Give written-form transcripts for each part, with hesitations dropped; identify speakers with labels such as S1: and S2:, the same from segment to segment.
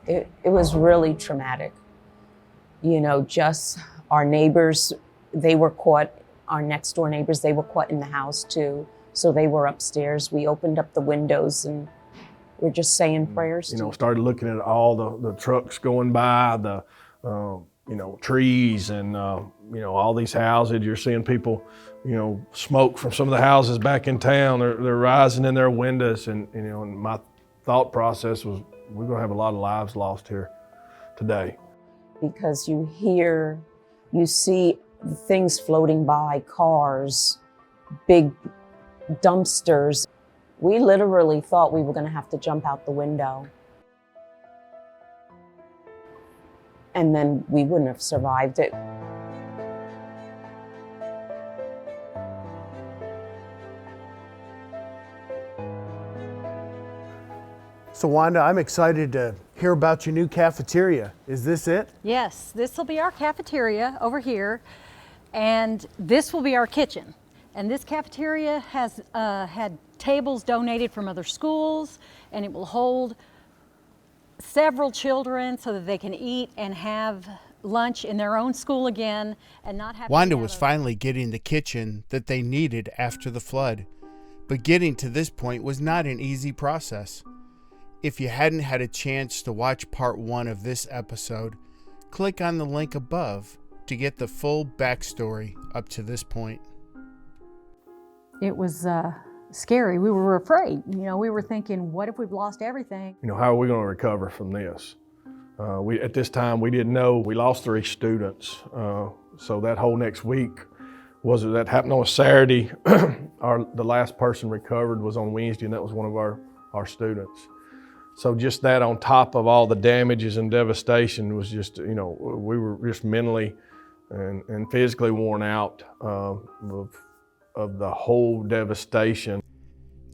S1: It was really traumatic. You know, just our neighbors, they were caught, our next door neighbors, they were caught in the house too. So they were upstairs. We opened up the windows and we're just saying prayers.
S2: You know, started looking at all the trucks going by, the you know, trees and you know, all these houses. You're seeing people, you know, smoke from some of the houses back in town. They're rising in their windows, and you know, and my thought process was, we're gonna have a lot of lives lost here today.
S1: Because you see things floating by, cars, big dumpsters. We literally thought we were gonna have to jump out the window. And then we wouldn't have survived it.
S3: So Wanda, I'm excited to hear about your new cafeteria. Is this it?
S4: Yes, this will be our cafeteria over here, and this will be our kitchen. And this cafeteria has had tables donated from other schools, and it will hold several children so that they can eat and have lunch in their own school again and not have
S3: Wanda was finally getting the kitchen that they needed after the flood. But getting to this point was not an easy process. If you hadn't had a chance to watch part 1 of this episode, click on the link above to get the full backstory up to this point.
S4: It was scary. We were afraid. You know, we were thinking, what if we've lost everything?
S2: You know, how are we going to recover from this? At this time, we didn't know. We lost 3 students. So that whole next week that happened on a Saturday. The last person recovered was on Wednesday, and that was one of our students. So just that on top of all the damages and devastation was just, you know, we were just mentally and physically worn out of the whole devastation.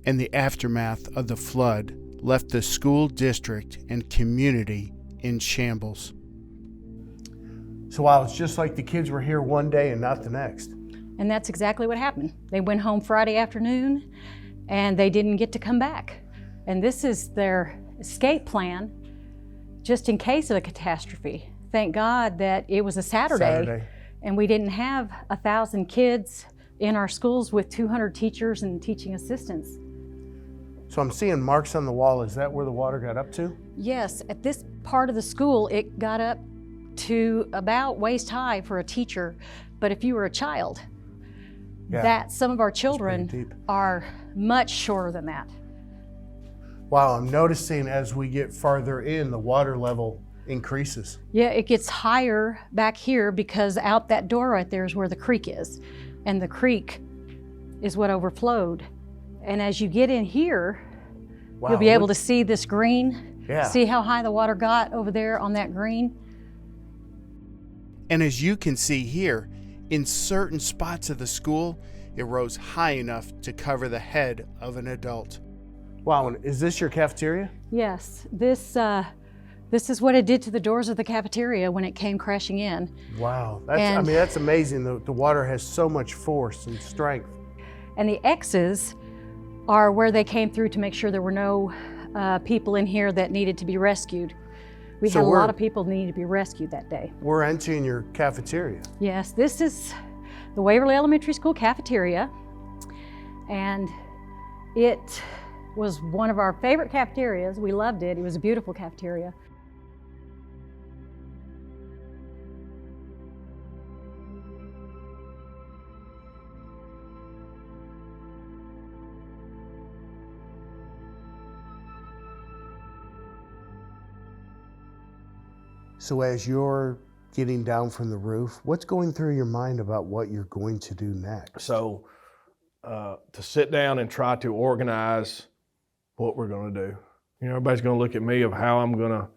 S3: And the aftermath of the flood left the school district and community in shambles. So wow, it's just like the kids were here one day and not the next.
S4: And that's exactly what happened. They went home Friday afternoon and they didn't get to come back. And this is their escape plan just in case of a catastrophe. Thank God that it was a Saturday. And we didn't have 1,000 kids in our schools with 200 teachers and teaching assistants.
S3: So I'm seeing marks on the wall. Is that where the water got up to?
S4: Yes, at this part of the school, it got up to about waist high for a teacher. But if you were a child, some of our children are much shorter than that.
S3: Wow, I'm noticing as we get farther in, the water level increases.
S4: Yeah, it gets higher back here because out that door right there is where the creek is. And the creek is what overflowed. And as you get in here, you'll be able to see this green.
S3: Yeah.
S4: See how high the water got over there on that green?
S3: And as you can see here, in certain spots of the school, it rose high enough to cover the head of an adult. Wow, and is this your cafeteria?
S4: Yes, this is what it did to the doors of the cafeteria when it came crashing in.
S3: Wow, that's amazing. The water has so much force and strength.
S4: And the X's are where they came through to make sure there were no people in here that needed to be rescued. We had a lot of people that needed to be rescued that day.
S3: We're entering your cafeteria.
S4: Yes, this is the Waverly Elementary School cafeteria. And it was one of our favorite cafeterias. We loved it. It was a beautiful cafeteria.
S3: So as you're getting down from the roof, what's going through your mind about what you're going to do next?
S2: So to sit down and try to organize what we're going to do. You know, everybody's going to look at me of how I'm going to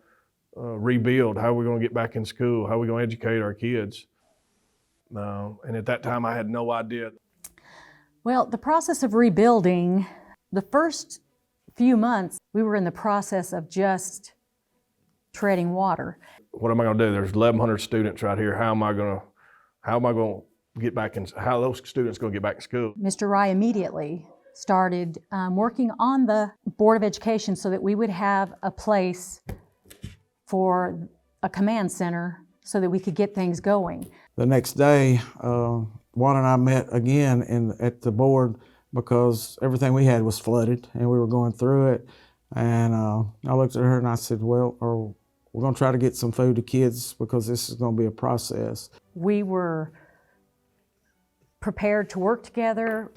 S2: rebuild, how we're going to get back in school, how we're going to educate our kids. And at that time, I had no idea.
S4: Well, the process of rebuilding, the first few months, we were in the process of just treading water.
S2: What am I going to do? There's 1,100 students right here. How am I going to get back in? How are those students going to get back to school?
S4: Mr. Rye immediately started working on the Board of Education so that we would have a place for a command center so that we could get things going.
S5: The next day, Juan and I met again at the board because everything we had was flooded and we were going through it. And I looked at her and I said, well, we're going to try to get some food to kids because this is going to be a process.
S4: We were prepared to work together.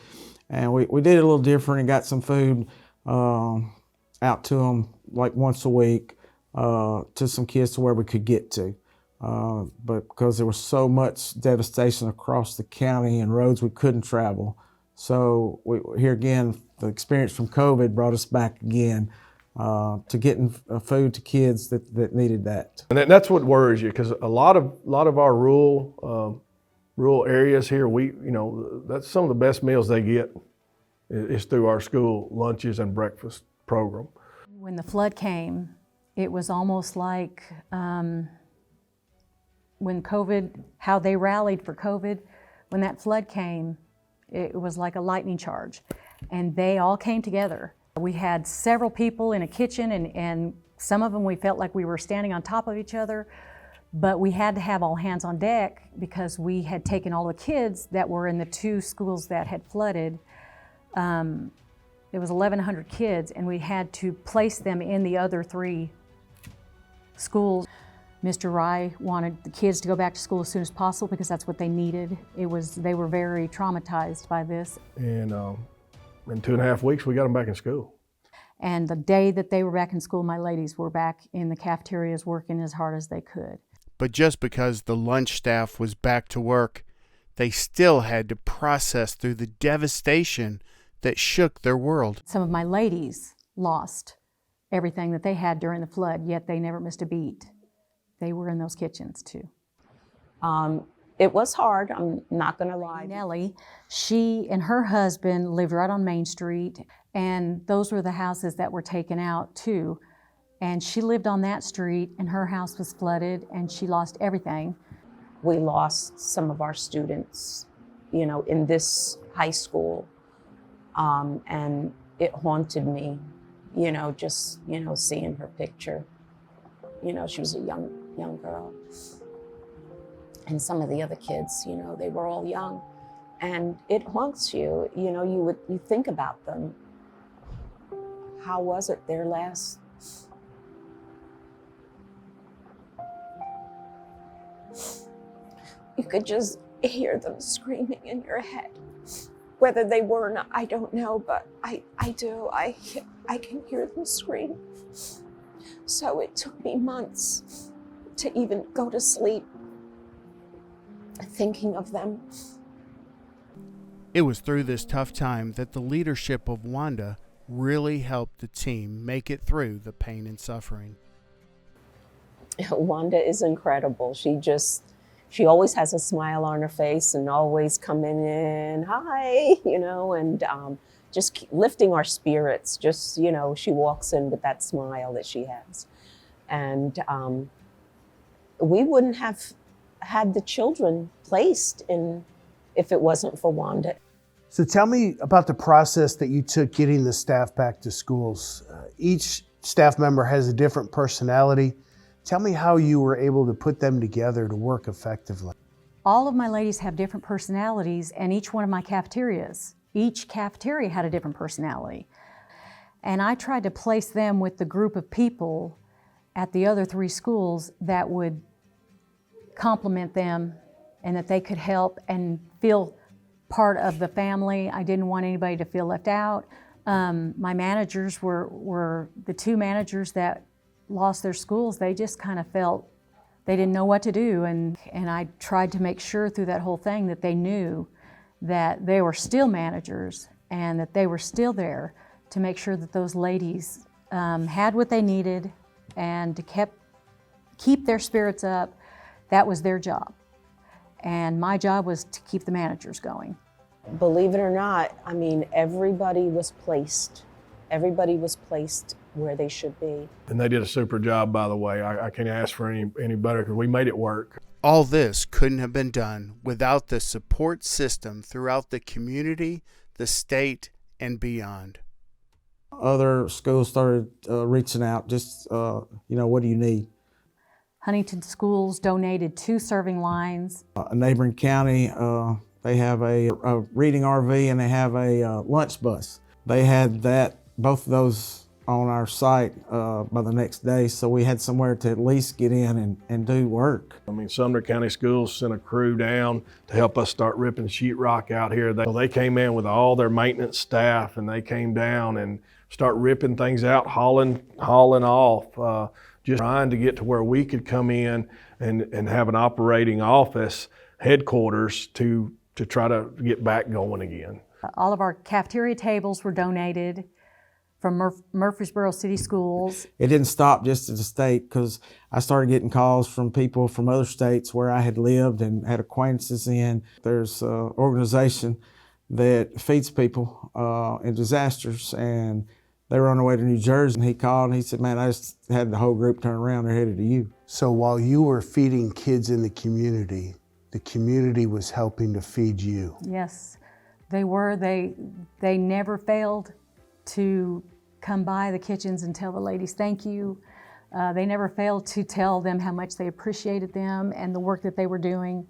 S5: And we did it a little different and got some food out to them like once a week to some kids to where we could get to. But because there was so much devastation across the county and roads we couldn't travel. So here again, the experience from COVID brought us back again to getting food to kids that needed that.
S2: And that's what worries you, because a lot of our rural areas here, that's some of the best meals they get is through our school lunches and breakfast program.
S4: When the flood came, it was almost like when COVID, how they rallied for COVID, when that flood came, it was like a lightning charge. And they all came together. We had several people in a kitchen, and some of them we felt like we were standing on top of each other, but we had to have all hands on deck because we had taken all the kids that were in the 2 schools that had flooded. There was 1,100 kids, and we had to place them in the other 3 schools. Mr. Rye wanted the kids to go back to school as soon as possible because that's what they needed. They were very traumatized by this.
S2: And in 2.5 weeks, we got them back in school.
S4: And the day that they were back in school, my ladies were back in the cafeterias working as hard as they could.
S3: But just because the lunch staff was back to work, they still had to process through the devastation that shook their world.
S4: Some of my ladies lost everything that they had during the flood, yet they never missed a beat. They were in those kitchens too.
S1: It was hard, I'm not gonna lie.
S4: Nellie, she and her husband lived right on Main Street, and those were the houses that were taken out too. And she lived on that street, and her house was flooded, and she lost everything.
S1: We lost some of our students, in this high school, and it haunted me, just, seeing her picture. She was a young girl. And some of the other kids, they were all young. And it haunts you, you think about them. How was it their last? You could just hear them screaming in your head. Whether they were or not, I don't know, but I do. I can hear them scream. So it took me months to even go to sleep thinking of them.
S3: It was through this tough time that the leadership of Wanda really helped the team make it through the pain and suffering.
S1: Wanda is incredible. She always has a smile on her face and always coming in, hi, and just lifting our spirits. Just, she walks in with that smile that she has. And we wouldn't have had the children placed in if it wasn't for Wanda.
S6: So tell me about the process that you took getting the staff back to schools. Each staff member has a different personality. Tell me how you were able to put them together to work effectively.
S4: All of my ladies have different personalities, and each one of my cafeterias, each cafeteria had a different personality. And I tried to place them with the group of people at the other 3 schools that would complement them and that they could help and feel part of the family. I didn't want anybody to feel left out. My managers were the 2 managers that lost their schools. They just kind of felt they didn't know what to do. And I tried to make sure through that whole thing that they knew that they were still managers and that they were still there to make sure that those ladies had what they needed and to keep their spirits up. That was their job. And my job was to keep the managers going.
S1: Believe it or not, everybody was placed. Everybody was placed where they should be.
S2: And they did a super job, by the way. I can't ask for any better because we made it work.
S3: All this couldn't have been done without the support system throughout the community, the state, and beyond.
S5: Other schools started reaching out, just, what do you need?
S4: Huntington Schools donated 2 serving lines.
S5: A neighboring county, they have a reading RV and they have a lunch bus. They had both of those on our site by the next day, so we had somewhere to at least get in and do work.
S2: I mean, Sumner County Schools sent a crew down to help us start ripping sheetrock out here. They came in with all their maintenance staff, and they came down and start ripping things out, hauling off, just trying to get to where we could come in and have an operating office headquarters to try to get back going again.
S4: All of our cafeteria tables were donated from Murfreesboro City Schools.
S5: It didn't stop just at the state, because I started getting calls from people from other states where I had lived and had acquaintances in. There's an organization that feeds people in disasters, and they were on their way to New Jersey, and he called and he said, man, I just had the whole group turn around, they're headed to you.
S6: So while you were feeding kids in the community was helping to feed you.
S4: Yes, they were. They never failed to come by the kitchens and tell the ladies thank you. They never failed to tell them how much they appreciated them and the work that they were doing.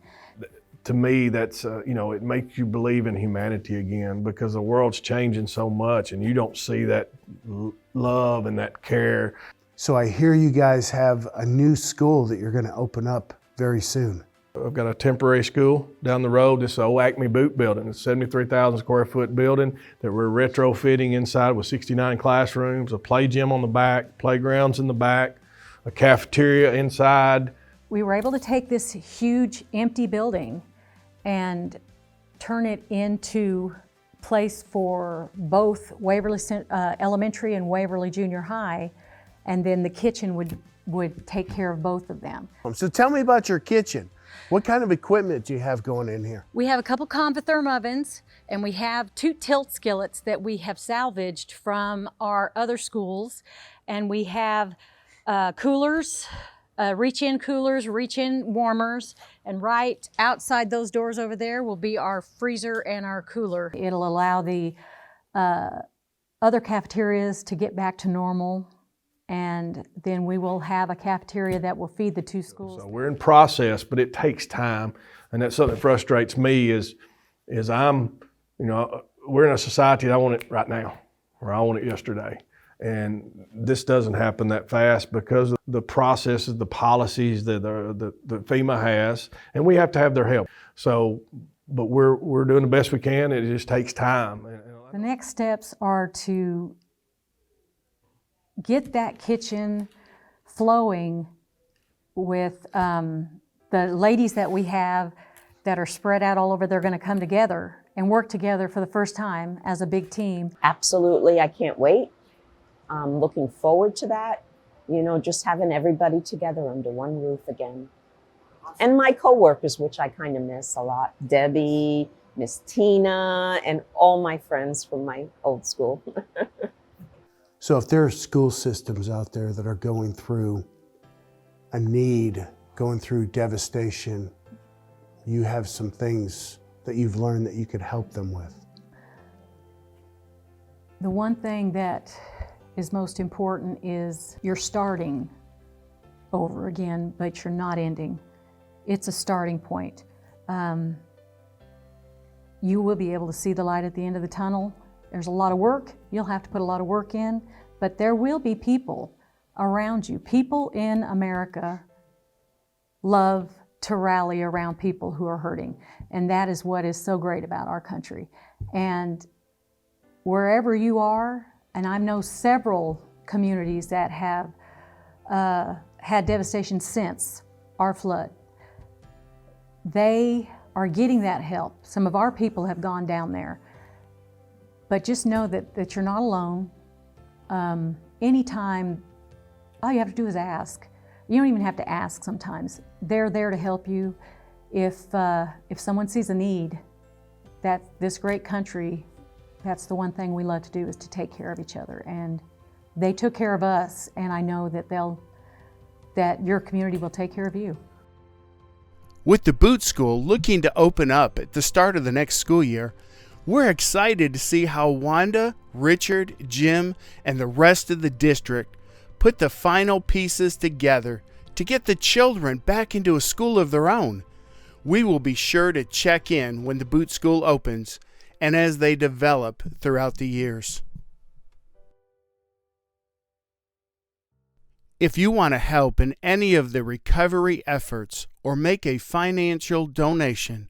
S2: To me, that's, it makes you believe in humanity again, because the world's changing so much and you don't see that love and that care.
S6: So I hear you guys have a new school that you're going to open up very soon.
S2: I've got a temporary school down the road, this old Acme boot building. It's a 73,000 square foot building that we're retrofitting inside with 69 classrooms, a play gym on the back, playgrounds in the back, a cafeteria inside.
S4: We were able to take this huge empty building and turn it into a place for both Waverly Elementary and Waverly Junior High, and then the kitchen would take care of both of them.
S6: So tell me about your kitchen. What kind of equipment do you have going in here?
S4: We have a couple Convitherm ovens, and we have 2 tilt skillets that we have salvaged from our other schools, and we have coolers, reach-in coolers, reach-in warmers, and right outside those doors over there will be our freezer and our cooler. It'll allow the other cafeterias to get back to normal, and then we will have a cafeteria that will feed the 2 schools.
S2: So we're in process, but it takes time, and that's something that frustrates me is we're in a society that I want it right now, or I want it yesterday. And this doesn't happen that fast because of the processes, the policies that FEMA has, and we have to have their help. So, but we're doing the best we can. It just takes time.
S4: The next steps are to get that kitchen flowing with the ladies that we have that are spread out all over. They're going to come together and work together for the first time as a big team.
S1: Absolutely, I can't wait. I'm looking forward to that. Just having everybody together under one roof again. And my coworkers, which I kind of miss a lot. Debbie, Miss Tina, and all my friends from my old school.
S6: So if there are school systems out there that are going through a need, going through devastation, you have some things that you've learned that you could help them with.
S4: The one thing that is most important is you're starting over again, but you're not ending. It's a starting point. You will be able to see the light at the end of the tunnel. There's a lot of work. You'll have to put a lot of work in, but there will be people around you. People in America love to rally around people who are hurting, and that is what is so great about our country. And wherever you are, and I know several communities that have had devastation since our flood, they are getting that help. Some of our people have gone down there. But just know that you're not alone. Anytime, all you have to do is ask. You don't even have to ask sometimes. They're there to help you. If someone sees a need, that this great country, that's the one thing we love to do, is to take care of each other. And they took care of us, and I know that your community will take care of you.
S3: With the boot school looking to open up at the start of the next school year, we're excited to see how Wanda, Richard, Jim, and the rest of the district put the final pieces together to get the children back into a school of their own. We will be sure to check in when the boot school opens and as they develop throughout the years. If you want to help in any of the recovery efforts or make a financial donation,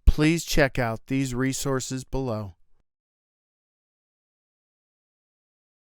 S3: please check out these resources below.